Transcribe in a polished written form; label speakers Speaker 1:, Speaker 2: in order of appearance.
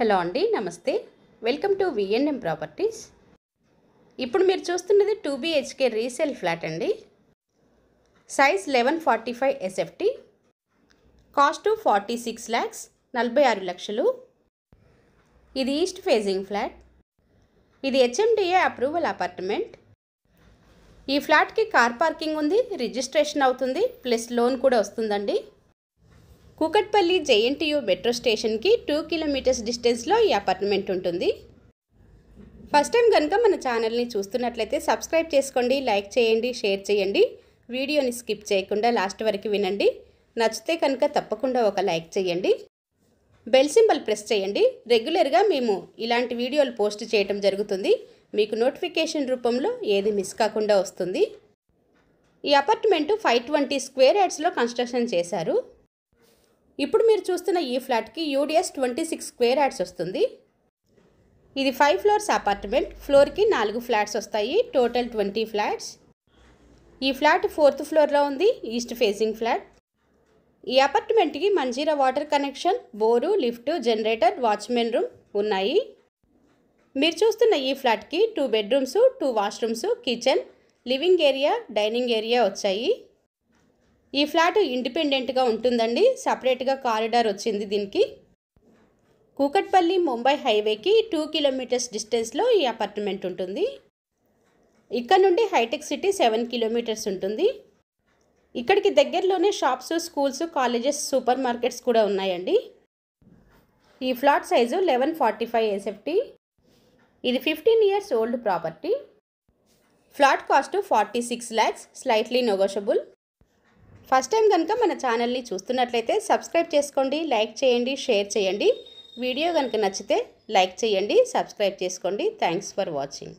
Speaker 1: Hello అండి, నమస్తే. Welcome to VNM properties. ఇప్పుడు మీరు చూస్తున్నది 2 BHK రీసేల్ ఫ్లాట్ అండి. సైజ్ 1145 SFT, కాస్ట్ 46 lakhs, 46 లక్షలు. ఇది ఈస్ట్ ఫేజింగ్ ఫ్లాట్. ఇది HMDA అప్రూవల్ అపార్ట్మెంట్. ఈ ఫ్లాట్కి కార్ పార్కింగ్ ఉంది, రిజిస్ట్రేషన్ అవుతుంది, ప్లస్ లోన్ కూడా వస్తుందండి. కూకట్పల్లి JNTU మెట్రో స్టేషన్కి 2 kilometers డిస్టెన్స్లో ఈ అపార్ట్మెంట్ ఉంటుంది. ఫస్ట్ టైం కనుక మన ఛానల్ని చూస్తున్నట్లయితే సబ్స్క్రైబ్ చేసుకోండి, లైక్ చేయండి, షేర్ చేయండి. వీడియోని స్కిప్ చేయకుండా లాస్ట్ వరకు వినండి. నచ్చితే కనుక తప్పకుండా ఒక లైక్ చేయండి. బెల్ సింబల్ ప్రెస్ చేయండి. రెగ్యులర్గా మేము ఇలాంటి వీడియోలు పోస్ట్ చేయడం జరుగుతుంది. మీకు నోటిఫికేషన్ రూపంలో ఏది మిస్ కాకుండా వస్తుంది. ఈ అపార్ట్మెంటు 520 square yardsలో కన్స్ట్రక్షన్ చేశారు. ఇప్పుడు మీరు చూస్తున్న ఈ ఫ్లాట్కి UDS 26 square yards వస్తుంది. ఇది 5 floors అపార్ట్మెంట్. ఫ్లోర్కి 4 ఫ్లాట్స్ వస్తాయి, టోటల్ 20 ఫ్లాట్స్. ఈ ఫ్లాట్ 4th ఫ్లోర్లో ఉంది, ఈస్ట్ ఫేసింగ్ ఫ్లాట్. ఈ అపార్ట్మెంట్కి Manjira water connection, bore, lift, generator, watchman room ఉన్నాయి. మీరు చూస్తున్న ఈ ఫ్లాట్కి 2 bedrooms, 2 washrooms, kitchen, living area, dining area వచ్చాయి. ఈ ఫ్లాట్ ఇండిపెండెంట్గా ఉంటుందండి. సపరేట్గా కారిడార్ వచ్చింది దీనికి. కూకట్పల్లి ముంబై హైవేకి 2 kilometers డిస్టెన్స్లో ఈ అపార్ట్మెంట్ ఉంటుంది. ఇక్కడ నుండి హైటెక్ సిటీ 7 kilometers ఉంటుంది. ఇక్కడికి దగ్గరలోనే shops, schools, colleges, super markets కూడా ఉన్నాయండి. ఈ ఫ్లాట్ సైజు 1145 SFT. ఇది 15 years old property. Flat cost 46 lakhs, slightly negotiable. First time కనుక మన ఛానల్ని చూస్తున్నట్లయితే సబ్స్క్రైబ్ చేసుకోండి, లైక్ చేయండి, షేర్ చేయండి. వీడియో కనుక నచ్చితే లైక్ చేయండి, సబ్స్క్రైబ్ చేసుకోండి. Thanks for watching.